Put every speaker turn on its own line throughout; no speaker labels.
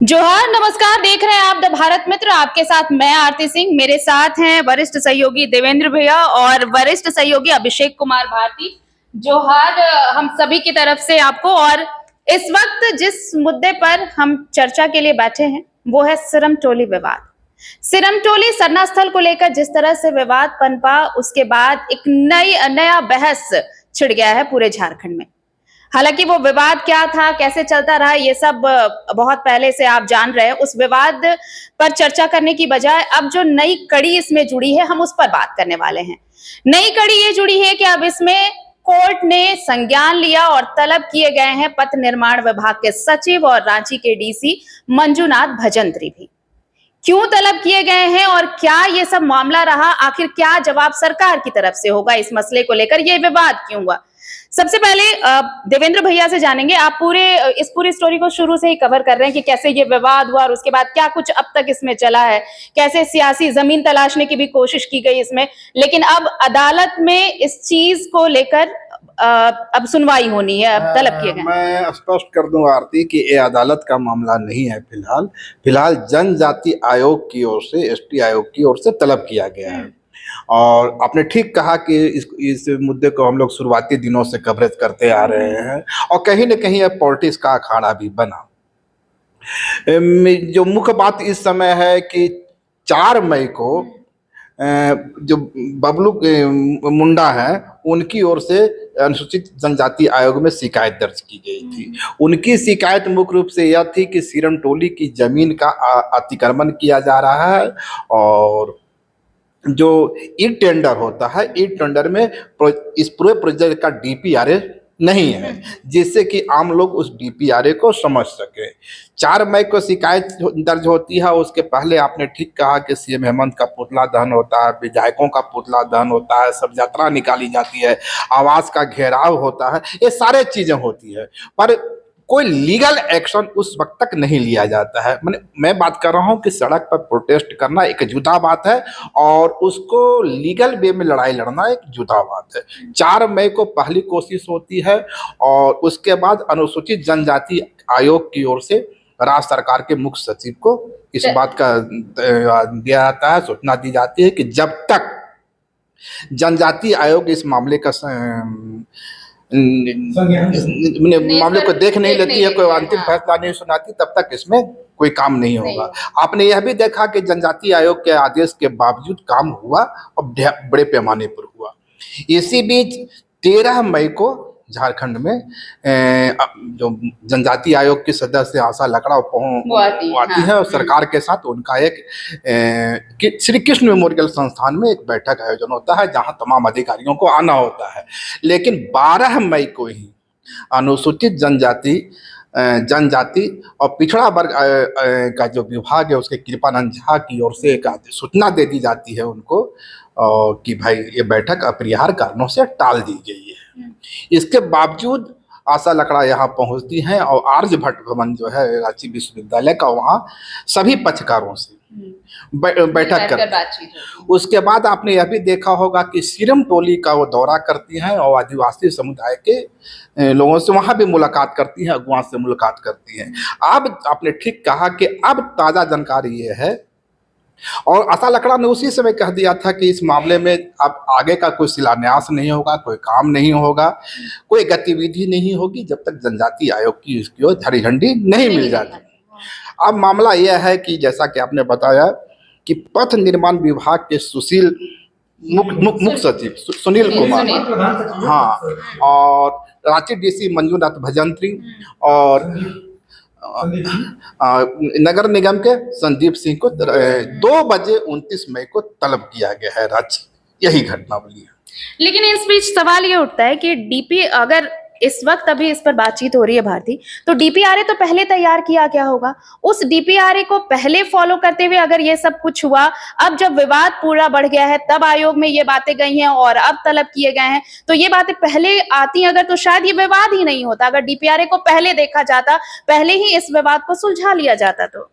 जोहार, नमस्कार। देख रहे हैं आप द भारत मित्र। आपके साथ मैं आरती सिंह, मेरे साथ हैं वरिष्ठ सहयोगी देवेंद्र भैया और वरिष्ठ सहयोगी अभिषेक कुमार भारती। जोहार हम सभी की तरफ से आपको। और इस वक्त जिस मुद्दे पर हम चर्चा के लिए बैठे हैं वो है सिरमटोली विवाद। सिरमटोली सरना स्थल को लेकर जिस तरह से विवाद पनपा, उसके बाद एक नया बहस छिड़ गया है पूरे झारखंड में। हालांकि वो विवाद क्या था, कैसे चलता रहा, ये सब बहुत पहले से आप जान रहे हैं। उस विवाद पर चर्चा करने की बजाय अब जो नई कड़ी इसमें जुड़ी है, हम उस पर बात करने वाले हैं। नई कड़ी ये जुड़ी है कि अब इसमें कोर्ट ने संज्ञान लिया और तलब किए गए हैं पथ निर्माण विभाग के सचिव और रांची के डीसी मंजूनाथ भजंत्री भी। क्यों तलब किए गए हैं और क्या ये सब मामला रहा, आखिर क्या जवाब सरकार की तरफ से होगा इस मसले को लेकर, ये विवाद क्यों हुआ? सबसे पहले देवेंद्र भैया से जानेंगे। आप इस पूरी स्टोरी को शुरू से ही कवर कर रहे हैं कि कैसे ये विवाद हुआ और उसके बाद क्या कुछ अब तक इसमें चला है, कैसे सियासी जमीन तलाशने की भी कोशिश की गई इसमें, लेकिन अब अदालत में इस चीज को लेकर अब सुनवाई होनी है, अब तलब किए गए।
मैं स्पष्ट कर दूं आरती कि ये अदालत का मामला नहीं है। फिलहाल जनजाति आयोग की ओर से, एसटी आयोग की ओर से तलब किया गया है। और आपने ठीक कहा कि इस मुद्दे को हम लोग शुरुआती दिनों से कवरेज करते आ रहे हैं और कहीं न कहीं अब पॉलिटिक्स का अखाड़ा भी बना। जो मुख्य बात इस समय है कि 4 मई को जो बबलू मुंडा है, उनकी ओर से अनुसूचित जनजाति आयोग में शिकायत दर्ज की गई थी। उनकी शिकायत मुख्य रूप से यह थी कि सिरमटोली की जमीन का अतिक्रमण किया जा रहा है और जो ई टेंडर होता है, ई टेंडर में इस पूरे प्रोजेक्ट का डीपीआरए नहीं है, जिससे कि आम लोग उस डीपीआरए को समझ सके। 4 मई को शिकायत दर्ज होती है। उसके पहले आपने ठीक कहा कि सीएम हेमंत का पुतला दहन होता है, विधायकों का पुतला दहन होता है, सब यात्रा निकाली जाती है, आवास का घेराव होता है, ये सारे चीजें होती है, पर कोई लीगल एक्शन उस वक्त तक नहीं लिया जाता है। मैं बात कर रहा हूं कि सड़क पर प्रोटेस्ट करना एक जुदा बात है और उसको लीगल वे में लड़ाई लड़ना एक जुदा बात है। 4 मई को पहली कोशिश होती है और उसके बाद अनुसूचित जनजाति आयोग की ओर से राज्य सरकार के मुख्य सचिव को इस बात का दिया जाता है, सूचना दी जाती है कि जब तक जनजाति आयोग इस मामले का मामले को देख नहीं लेती है, कोई अंतिम फैसला नहीं सुनाती, तब तक इसमें कोई काम नहीं होगा। आपने यह भी देखा कि जनजाति आयोग के आदेश के बावजूद काम हुआ और बड़े पैमाने पर हुआ। इसी बीच 13 मई को झारखंड में जो जनजाति आयोग की सदस्य आशा लकड़ा आती है और सरकार के साथ उनका एक श्री कृष्ण मेमोरियल संस्थान में एक बैठक आयोजन होता है, जहां तमाम अधिकारियों को आना होता है। लेकिन 12 मई को ही अनुसूचित जनजाति और पिछड़ा वर्ग का जो विभाग है, उसके कृपानंद झा की ओर से एक सूचना दे दी जाती है उनको कि भाई ये बैठक अपरिहार्य कारणों से टाल दी गई है। इसके बावजूद आशा लकड़ा यहाँ पहुंचती हैं और आर्यभट्ट भवन जो है रांची विश्वविद्यालय का, वहाँ सभी पक्षकारों से बैठक करती है। उसके बाद आपने यह भी देखा होगा कि सिरमटोली का वो दौरा करती हैं और आदिवासी समुदाय के लोगों से वहाँ भी मुलाकात करती हैं, अगुआ से मुलाकात करती हैं। अब आपने ठीक कहा कि अब ताज़ा जानकारी ये है और आशा लकड़ा ने उसी समय कह दिया था कि इस मामले में अब आगे का कोई शिलान्यास नहीं होगा, कोई काम नहीं होगा, कोई गतिविधि नहीं होगी जब तक जनजाति आयोग की इसकी ओर हरी झंडी नहीं मिल जाती। अब मामला यह है कि जैसा कि आपने बताया कि पथ निर्माण विभाग के सुशील मुख्य सचिव सुनील कुमार, हाँ, और रांची डीसी मंजूनाथ भजंत्री और नगर निगम के संदीप सिंह को 2 बजे 29 मई को तलब किया गया है रांची। यही घटनावली है।
लेकिन इस बीच सवाल ये उठता है कि डीपी, अगर इस वक्त अभी इस पर बातचीत हो रही है भारती, तो डीपीआरए तो पहले तैयार किया गया होगा। उस डीपीआरए को पहले फॉलो करते हुए अगर ये सब कुछ हुआ, अब जब विवाद पूरा बढ़ गया है, तब आयोग में ये बातें गई हैं और अब तलब किए गए हैं, तो ये बातें पहले आती अगर, तो शायद ये विवाद ही नहीं होता। अगर डीपीआरए को पहले देखा जाता, पहले ही इस विवाद को सुलझा लिया जाता। तो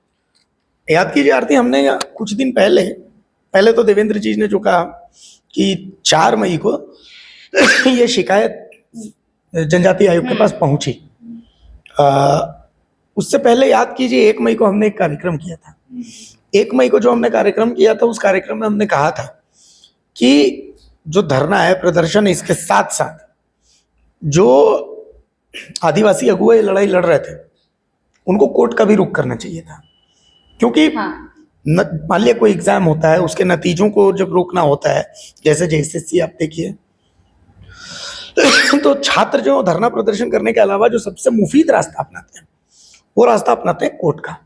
याद कीजिए आरती, हमने कुछ दिन पहले तो देवेंद्र जी ने जो कहा कि 4 मई को ये शिकायत जनजाति आयोग के पास पहुंची। उससे पहले याद कीजिए 1 मई को हमने एक कार्यक्रम किया था। 1 मई को जो हमने कार्यक्रम किया था, उस कार्यक्रम में हमने कहा था कि जो धरना है, प्रदर्शन है, इसके साथ साथ जो आदिवासी अगुए लड़ाई लड़ रहे थे उनको कोर्ट का भी रुख करना चाहिए था। क्योंकि मान लिया कोई एग्जाम होता है, उसके नतीजों को जब रोकना होता है, जैसे JSSC आप देखिए, तो छात्र जो धरना प्रदर्शन करने के अलावा जो सबसे मुफीद रास्ता अपनाते हैं, वो रास्ता अपनाते हैं कोर्ट का,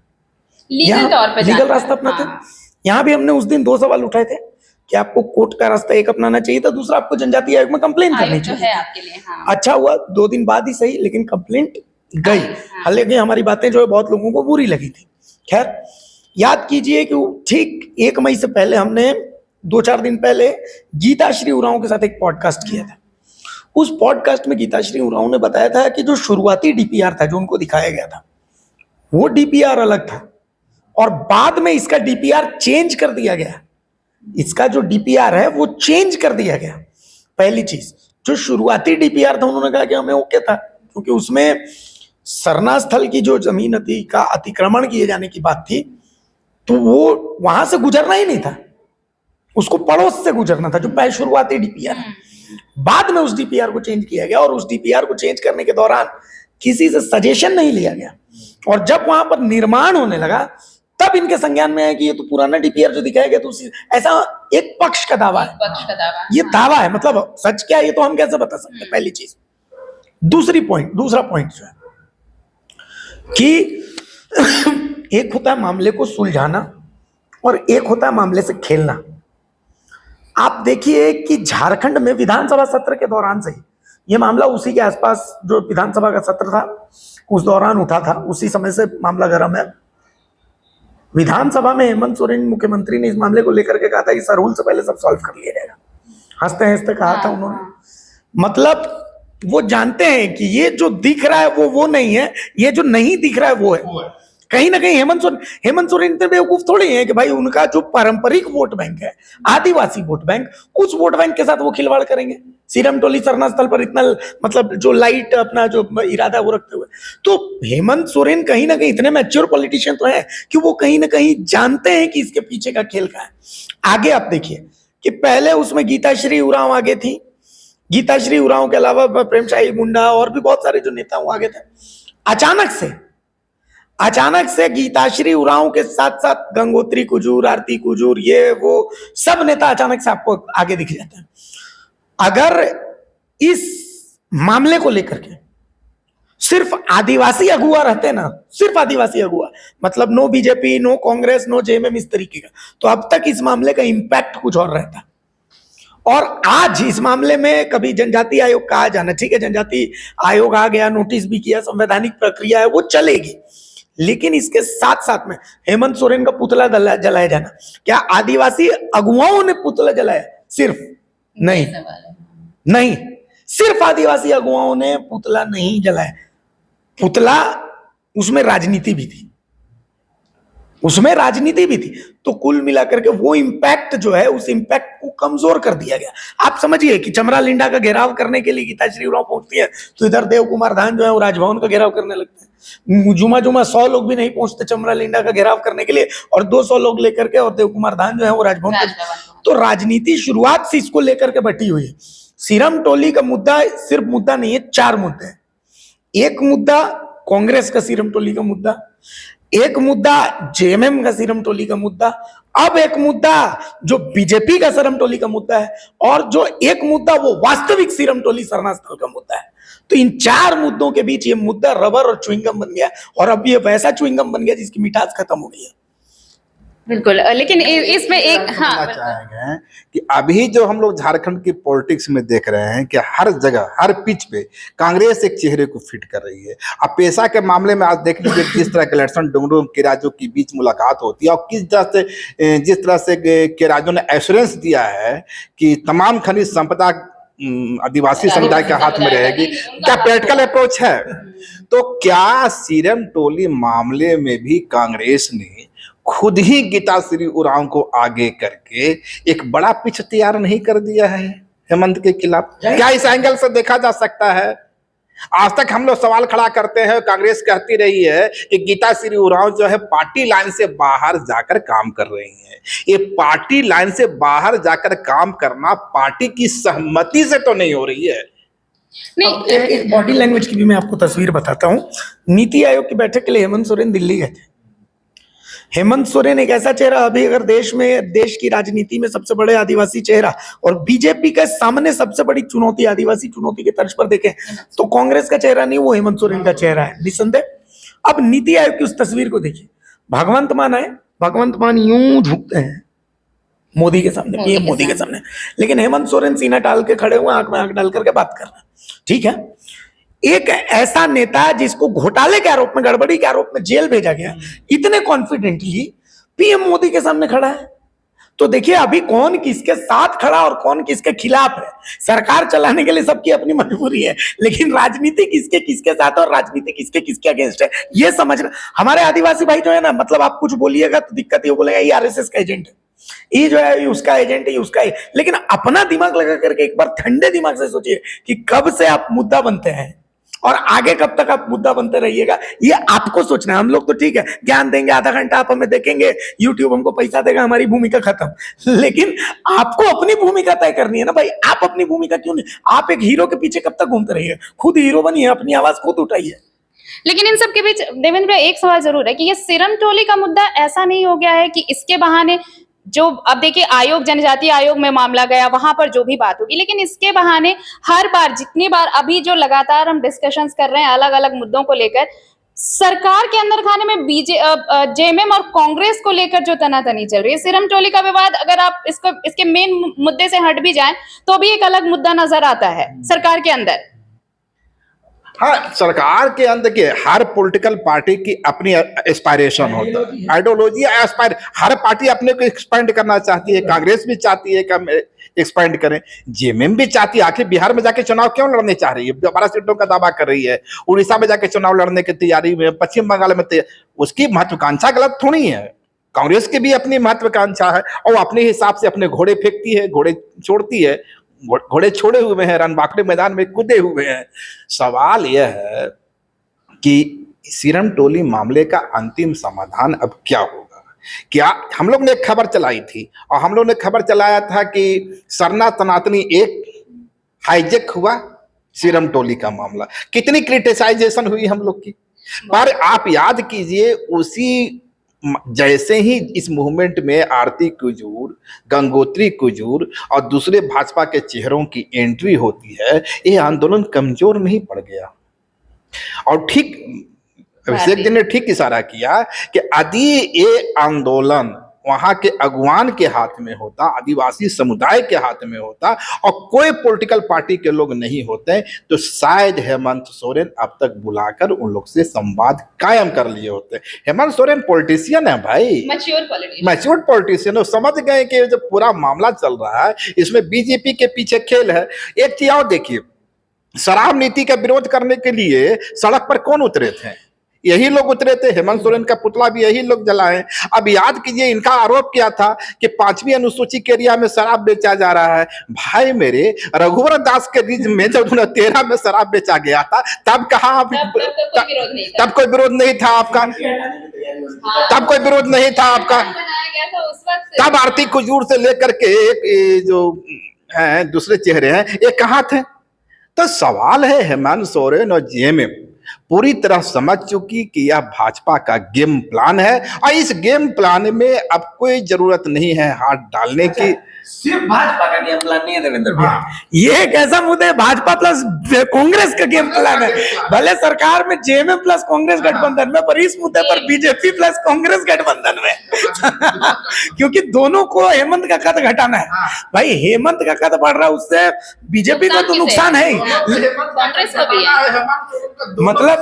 लीगल तौर पे
लीगल रास्ता अपनाते हैं। यहाँ भी हमने उस दिन 2 सवाल उठाए थे कि आपको कोर्ट का रास्ता एक अपनाना चाहिए था, दूसरा आपको जनजातीय आयोग में कंप्लेन करनी चाहिए
है आपके लिए।
अच्छा हुआ 2 दिन बाद ही सही, लेकिन कंप्लेंट गई। हालांकि हमारी बातें जो है बहुत लोगों को बुरी लगी थी। खैर, याद कीजिए कि ठीक 1 मई से पहले हमने 2-4 दिन पहले गीताश्री उरांव के साथ एक पॉडकास्ट किया था। उस पॉडकास्ट में गीताश्री उरांव ने बताया था कि जो शुरुआती DPR था, जो उनको दिखाया गया था, वो DPR अलग था और बाद में इसका DPR चेंज कर दिया गया। इसका जो DPR है वो चेंज कर दिया गया। पहली चीज, जो शुरुआती DPR था, उन्होंने कहा कि हमें ओके था, क्योंकि उसमें सरना स्थल की जो जमीन थी का अतिक्रमण किए जाने की बात थी, तो वो वहां से गुजरना ही नहीं था, उसको पड़ोस से गुजरना था, जो पहले शुरुआती DPR है। बाद में उस DPR को चेंज किया गया और उस DPR को चेंज करने के दौरान किसी से सजेशन नहीं लिया गया, और जब वहां पर निर्माण होने लगा तब इनके संज्ञान में है कि ये तो पुराना DPR जो दिखाया गया, तो ऐसा एक पक्ष का दावा है, ये दावा है, मतलब सच क्या है ये तो हम कैसे बता सकते हैं, पहली चीज। दूसरा पॉइंट जो है कि एक होता है मामले को सुलझाना और एक होता है मामले से खेलना। आप देखिए कि झारखंड में विधानसभा सत्र के दौरान से ही ये मामला, उसी के आसपास जो विधानसभा का सत्र था उस दौरान उठा था, उसी समय से मामला गर्म है। विधानसभा में हेमंत सोरेन मुख्यमंत्री ने इस मामले को लेकर के कहा था कि सरहुल से पहले सब सॉल्व कर लिया जाएगा। हंसते हंसते कहा था उन्होंने। मतलब वो जानते हैं कि ये जो दिख रहा है वो नहीं है, ये जो नहीं दिख रहा है वो है। कहीं ना कहीं हेमंत सोरेन इतने बेवकूफ थोड़ी है कि भाई उनका जो पारंपरिक वोट बैंक है, आदिवासी वोट बैंक, उस वोट बैंक के साथ वो खिलवाड़ करेंगे सीरम टोली सरना स्थल पर, इतना मतलब जो लाइट अपना जो इरादा वो रखते हुए। तो हेमंत सोरेन कहीं ना कहीं इतने मैच्योर पॉलिटिशियन तो है कि वो कहीं ना कहीं जानते हैं कि इसके पीछे का खेल क्या है। आगे आप देखिए कि पहले उसमें गीताश्री उरांव आगे थी, गीताश्री उरांव के अलावा प्रेमशाही मुंडा और भी बहुत सारे जो नेता वो आगे थे। अचानक से गीताश्री उरांव के साथ साथ गंगोत्री कुजूर, आरती कुजूर, ये वो सब नेता अचानक से आपको आगे दिख जाते हैं। अगर इस मामले को लेकर के सिर्फ आदिवासी अगुआ रहते ना, सिर्फ आदिवासी अगुआ, मतलब no BJP, no Congress, no JMM, इस तरीके का, तो अब तक इस मामले का इंपैक्ट कुछ और रहता। और आज इस मामले में कभी जनजातीय आयोग का आ जाना, ठीक है, जनजातीय आयोग आ गया, नोटिस भी किया, संवैधानिक प्रक्रिया है, वो चलेगी, लेकिन इसके साथ साथ में हेमंत सोरेन का पुतला जलाया जाना, क्या आदिवासी अगुवाओं ने पुतला जलाया? सिर्फ नहीं, सिर्फ आदिवासी अगुवाओं ने पुतला नहीं जलाया, पुतला उसमें राजनीति भी थी, तो कुल मिलाकर के वो इंपैक्ट जो है, उस इंपैक्ट को कमजोर कर दिया गया। आप समझिए कि चमरा लिंडा का घेराव करने के लिए गीताश्री उरांव पहुंचती है, तो इधर देव कुमार धान जो है वो राजभवन का घेराव करने लगते हैं। जुमा 100 लोग भी नहीं पहुंचते चमरा लिंडा का घेराव करने के लिए, और 200 लोग लेकर के, और देव कुमार धान जो है वो राजभवन। तो राजनीति शुरुआत से इसको लेकर के बटी हुई है। सीरम टोली का मुद्दा सिर्फ मुद्दा नहीं है, 4 मुद्दे हैं। एक मुद्दा कांग्रेस का सीरम टोली का मुद्दा, एक मुद्दा JMM का सीरम टोली का मुद्दा, अब एक मुद्दा जो बीजेपी का सीरम टोली का मुद्दा है, और जो एक मुद्दा वो वास्तविक सीरम टोली सरना स्थल का मुद्दा है। तो इन 4 मुद्दों के बीच ये मुद्दा रबर और च्युइंगम बन गया, और अब ये वैसा च्युइंगम बन गया जिसकी मिठास खत्म हो गई है।
बिल्कुल, लेकिन इसमें एक
चाहेंगे कि अभी जो हम लोग झारखंड की पॉलिटिक्स में देख रहे हैं कि हर जगह, हर पिच पे कांग्रेस एक चेहरे को फिट कर रही है। अब पेशा के मामले में आज देख लीजिए किस तरह के लड़सन डोंगरों केराजो के बीच मुलाकात होती है, और जिस तरह से केराजो ने एश्योरेंस दिया है कि तमाम खनिज संपदा आदिवासी समुदाय के हाथ में रहेगी। क्या प्रैक्टिकल अप्रोच है? तो क्या सीरम टोली मामले में भी कांग्रेस ने खुद ही गीताश्री उरांव को आगे करके एक बड़ा पिच तैयार नहीं कर दिया है हेमंत के खिलाफ? क्या इस एंगल से देखा जा सकता है आज तक हम लोग सवाल खड़ा करते हैं, कांग्रेस कहती रही है कि गीता श्री उरांव जो है पार्टी लाइन से बाहर जाकर काम कर रही है। ये पार्टी लाइन से बाहर जाकर काम करना पार्टी की सहमति से तो नहीं हो रही है।
अब एक बॉडी लैंग्वेज की भी मैं आपको तस्वीर बताता हूँ। नीति आयोग की बैठक के लिए हेमंत सोरेन दिल्ली गए थे। हेमंत सोरेन एक ऐसा चेहरा, अभी अगर देश की राजनीति में सबसे बड़े आदिवासी चेहरा, और बीजेपी के सामने सबसे बड़ी चुनौती आदिवासी चुनौती की तर्ज पर देखें तो कांग्रेस का चेहरा नहीं, वो हेमंत सोरेन का चेहरा है निसंदेह। अब नीति आयोग की उस तस्वीर को देखिए। भगवंत मान आए, भगवंत मान यूं झुकते हैं मोदी के सामने, पीएम मोदी के सामने, लेकिन हेमंत सोरेन सीना डाल के खड़े हुए, आंख में आंख डाल करके बात कर रहे हैं। ठीक है, एक ऐसा नेता जिसको घोटाले के आरोप में, गड़बड़ी के आरोप में जेल भेजा गया, इतने कॉन्फिडेंटली पीएम मोदी के सामने खड़ा है। तो देखिए अभी कौन किसके साथ खड़ा और कौन किसके खिलाफ है। सरकार चलाने के लिए सबकी अपनी मजबूरी है, लेकिन राजनीति किसके किसके साथ और राजनीति किसके किसके अगेंस्ट है, ये समझना। हमारे आदिवासी भाई जो है ना, मतलब आप कुछ बोलिएगा तो दिक्कत ये बोलेगा ये आरएसएस का एजेंट है, ये जो है उसका एजेंट है, उसका है। लेकिन अपना दिमाग लगा करके एक बार ठंडे दिमाग से सोचिए कि कब से आप मुद्दा बनते हैं और आगे कब तक आप मुद्दा बनते रहिएगा, ये आपको सोचना है। हम लोग तो ठीक है, ज्ञान देंगे, आधा घंटा आप हमें देखेंगे, यूट्यूब हमको पैसा देगा, हमारी भूमिका खत्म। लेकिन आपको अपनी भूमिका तय करनी है ना भाई। आप अपनी भूमिका क्यों नहीं, आप एक हीरो के पीछे कब तक घूमते रहिए, खुद हीरो बनिए, अपनी आवाज खुद उठाइए।
लेकिन इन सब के बीच देवेंद्र भाई एक सवाल जरूर है कि ये सिरम टोली का मुद्दा ऐसा नहीं हो गया है कि इसके बहाने जो अब देखिए आयोग, जनजातीय आयोग में मामला गया, वहां पर जो भी बात होगी, लेकिन इसके बहाने हर बार, जितनी बार अभी जो लगातार हम डिस्कशंस कर रहे हैं अलग अलग मुद्दों को लेकर, सरकार के अंदर खाने में जेएमएम और कांग्रेस को लेकर जो तनातनी चल रही है, सिरम टोली का विवाद, अगर आप इसके मेन मुद्दे से हट भी जाएं तो भी एक अलग मुद्दा नजर आता है सरकार के अंदर।
हाँ, सरकार के अंदर के हर पॉलिटिकल पार्टी की अपनी एस्पायरेशन होता है, आइडियोलॉजी, एस्पायर। हर पार्टी अपने को एक्सपेंड करना चाहती है। कांग्रेस भी चाहती है कि हम एक्सपेंड करें, जेएमएम भी चाहती है। आखिर बिहार में जाके चुनाव क्यों लड़ने चाह रही है, 12 सीटों का दावा कर रही है, उड़ीसा में जाके चुनाव लड़ने की तैयारी में, पश्चिम बंगाल में उसकी महत्वाकांक्षा गलत थोड़ी है। कांग्रेस की भी अपनी महत्वाकांक्षा है और अपने हिसाब से अपने घोड़े फेंकती है, घोड़े छोड़ती है। घोड़े छोड़े हुए हैं, रणबांकुरे मैदान में कूदे हुए हैं। सवाल यह है कि सिरम टोली मामले का अंतिम समाधान अब क्या होगा। क्या हम लोग ने एक खबर चलाई थी और हम लोग ने खबर चलाया था कि सरना तनातनी एक हाईजेक हुआ, सिरम टोली का मामला, कितनी क्रिटिसाइजेशन हुई हम लोग की। पर आप याद कीजिए, उसी जैसे ही इस मूवमेंट में आरती कुजूर, गंगोत्री कुजूर और दूसरे भाजपा के चेहरों की एंट्री होती है, ये आंदोलन कमजोर नहीं पड़ गया। और ठीक अभिषेक जी ने ठीक इशारा किया कि यदि ये आंदोलन वहां के अगुवान के हाथ में होता, आदिवासी समुदाय के हाथ में होता और कोई पॉलिटिकल पार्टी के लोग नहीं होते, तो शायद हेमंत सोरेन अब तक बुलाकर उन लोग से संवाद कायम कर लिए होते। हेमंत सोरेन पॉलिटिशियन है भाई, मैच्योर पॉलिटिशियन। वो समझ गए कि जो पूरा मामला चल रहा है इसमें बीजेपी के पीछे खेल है। एक चीज और देखिए, शराब नीति का विरोध करने के लिए सड़क पर कौन उतरे थे? यही लोग उतरे थे। हेमंत सोरेन का पुतला भी यही लोग जलाए। अब याद कीजिए, इनका आरोप किया था कि 5वीं अनुसूची के एरिया में शराब बेचा जा रहा है। भाई मेरे, रघुवर दास के रिज में जब 2013 में शराब बेचा गया था, तब कहा, तब कोई विरोध नहीं था आपका, तब कोई विरोध नहीं था आपका। तब आरती कुजूर से लेकर के एक जो है दूसरे चेहरे हैं, ये कहाँ थे? तो सवाल है, हेमंत सोरेन और जेएमएम पूरी तरह समझ चुकी कि यह भाजपा का गेम प्लान है और इस गेम प्लान में अब कोई जरूरत नहीं है हाथ डालने की।
सिर्फ भाजपा का गेम प्लान नहीं है देवेंद्र भैया, ये एक ऐसा मुद्दा है, भाजपा प्लस कांग्रेस का गेम प्लान है। भले सरकार में जेएमएम प्लस कांग्रेस गठबंधन में, पर इस मुद्दे पर बीजेपी प्लस कांग्रेस गठबंधन में क्योंकि दोनों को हेमंत का कद घटाना है। भाई हेमंत का कद बढ़ रहा है, उससे बीजेपी को तो नुकसान है ही, मतलब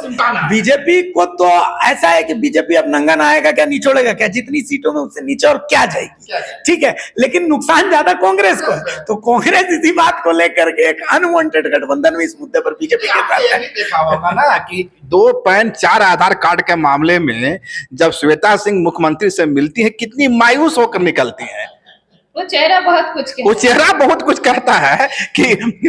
बीजेपी को तो ऐसा है कि बीजेपी अब नंगा नहाएगा क्या, निचोड़ेगा क्या, जितनी सीटों में उससे नीचे और क्या जाएगी, ठीक है। लेकिन नुकसान ज्यादा कांग्रेस को है, तो कांग्रेस इसी बात को लेकर के एक अनवांटेड गठबंधन में इस मुद्दे पर बीजेपी के साथ है।
देखा होगा ना कि 2 पैन 4 आधार कार्ड के मामले में जब श्वेता सिंह मुख्यमंत्री से मिलती है, कितनी मायूस होकर निकलती है।
वो चेहरा बहुत कुछ
वो
कहता
चेहरा बहुत कुछ कहता है कि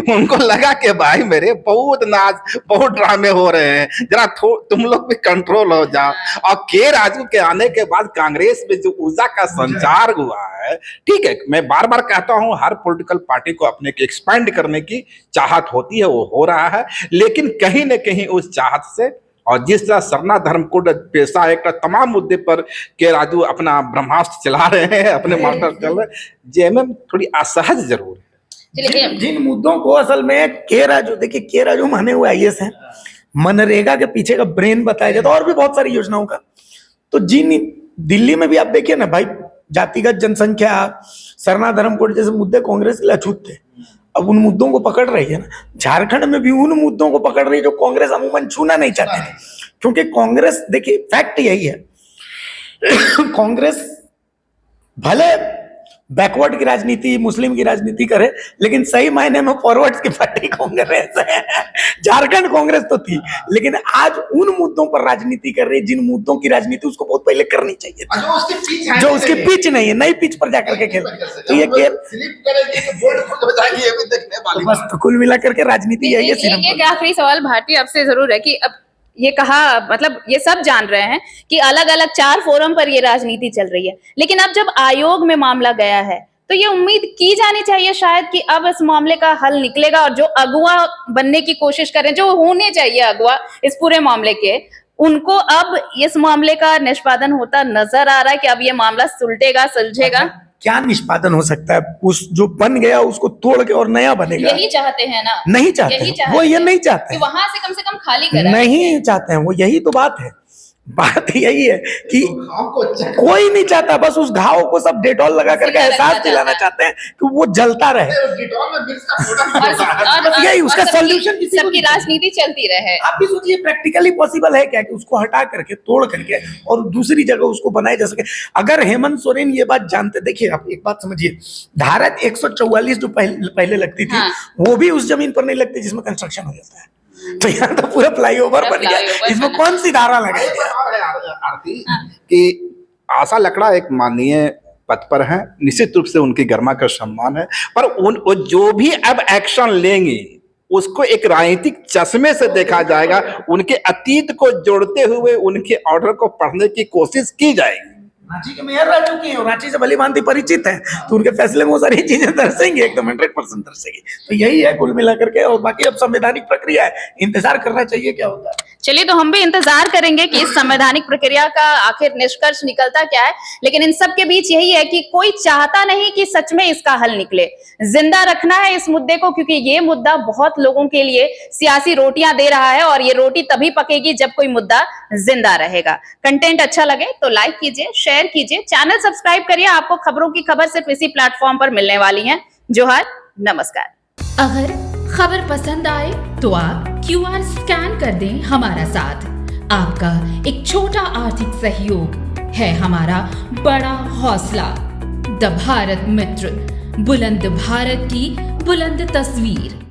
उनको लगा कि भाई मेरे बहुत नाच बहुत ड्रामे हो रहे हैं, जरा तुम लोग भी कंट्रोल हो जाओ। और के राजू के आने के बाद कांग्रेस में जो ऊर्जा का संचार हुआ है, ठीक है, मैं बार बार कहता हूं हर पॉलिटिकल पार्टी को अपने को एक्सपेंड करने की चाहत होती है, वो हो रहा है, लेकिन कहीं न कहीं उस चाहत से और जिस तरह सरना धर्मकोड पेशा एक तमाम मुद्दे पर के राजू अपना ब्रह्मास्त्र चला रहे हैं, अपने मास्टर चल रहे हैं, जेएमएम थोड़ी असहज जरूर है।
जिन मुद्दों को असल में के राजू, देखिए के राजू माने हुए आईएएस हैं, मनरेगा के पीछे का ब्रेन बताया जाता है और भी बहुत सारी योजनाओं का। तो जिन दिल्ली में भी आप देखिए ना भाई, जातिगत जनसंख्या, सरना धर्मकोड जैसे मुद्दे कांग्रेस के लिए अछूत थे, अब उन मुद्दों को पकड़ रही है ना। झारखंड में भी उन मुद्दों को पकड़ रही है जो कांग्रेस अमूमन छूना नहीं चाहती थी, क्योंकि कांग्रेस, देखिए फैक्ट यही है कांग्रेस भले बैकवर्ड की राजनीति, मुस्लिम की राजनीति करे, लेकिन सही मायने में फॉरवर्ड की पार्टी कांग्रेस है। झारखंड कांग्रेस तो थी, लेकिन आज उन मुद्दों पर राजनीति कर रही है जिन मुद्दों की राजनीति उसको बहुत पहले करनी चाहिए थी, जो उसकी पिच नहीं है, नई पिच पर जाकर के खेल। तो ये बस तो कुल मिलाकर के राजनीति यही है।
एक आखिरी सवाल भारती आपसे जरूर है कि अब ये कहा, मतलब ये सब जान रहे हैं कि अलग अलग 4 फोरम पर ये राजनीति चल रही है, लेकिन अब जब आयोग में मामला गया है तो ये उम्मीद की जानी चाहिए शायद कि अब इस मामले का हल निकलेगा और जो अगुआ बनने की कोशिश करें, जो होने चाहिए अगुआ इस पूरे मामले के, उनको अब इस मामले का निष्पादन होता नजर आ रहा है कि अब ये मामला सुलझेगा सुलझेगा।
क्या निष्पादन हो सकता है? उस जो बन गया उसको तोड़ के और नया बनेगा।
यही चाहते हैं ना?
नहीं चाहते, वो ये नहीं चाहते,
कि वहां से कम खाली करा
नहीं चाहते हैं वो, यही तो बात है। बात यही है कि कोई नहीं चाहता, बस उस घाव को सब डेटॉल लगा करके एहसास दिलाना चाहते हैं कि वो जलता रहे। यही उसका सॉल्यूशन,
सबकी राजनीति चलती रहे।
आप भी सोचिए प्रैक्टिकली पॉसिबल है क्या कि उसको हटा करके, तोड़ करके और दूसरी जगह उसको बनाया जा सके? अगर हेमंत सोरेन ये बात जानते, देखिए आप एक बात समझिए, धारा 144 जो पहले लगती थी, वो भी उस जमीन पर नहीं लगती जिसमें कंस्ट्रक्शन हो जाता है। तो यहाँ तो पूरा फ्लाईओवर बन गया, इसमें कौन सी धारा लगेगी?
आरती कि आशा लकड़ा एक माननीय पद पर हैं, निश्चित रूप से उनकी गर्मा का सम्मान है, पर वो जो भी अब एक्शन लेंगे उसको एक राजनीतिक चश्मे से देखा जाएगा, उनके अतीत को जोड़ते हुए उनके ऑर्डर को पढ़ने की कोशिश की जाएगी।
रांची के मेयर रह चुकी हैं, रांची से भली भांति परिचित हैं, तो उनके फैसले में वो सारी चीजें दर्शेंगी, एकदम 100% दर्शेगी। तो यही है कुल मिलाकर के, और बाकी अब संवैधानिक प्रक्रिया है, इंतजार करना चाहिए क्या होता है।
चलिए, तो हम भी इंतजार करेंगे कि इस संवैधानिक प्रक्रिया का आखिर निष्कर्ष निकलता क्या है, लेकिन इन सब के बीच यही है कि कोई चाहता नहीं कि सच में इसका हल निकले। जिंदा रखना है इस मुद्दे को, क्योंकि ये मुद्दा बहुत लोगों के लिए सियासी रोटियां दे रहा है, और ये रोटी तभी पकेगी जब कोई मुद्दा जिंदा रहेगा। कंटेंट अच्छा लगे तो लाइक कीजिए, शेयर कीजिए, चैनल सब्सक्राइब करिए। आपको खबरों की खबर सिर्फ इसी प्लेटफॉर्म पर मिलने वाली है। जोहार, नमस्कार।
अगर खबर पसंद आए तो आप QR स्कैन कर दें हमारा साथ। आपका एक छोटा आर्थिक सहयोग है हमारा बड़ा हौसला। द भारत मित्र, बुलंद भारत की बुलंद तस्वीर।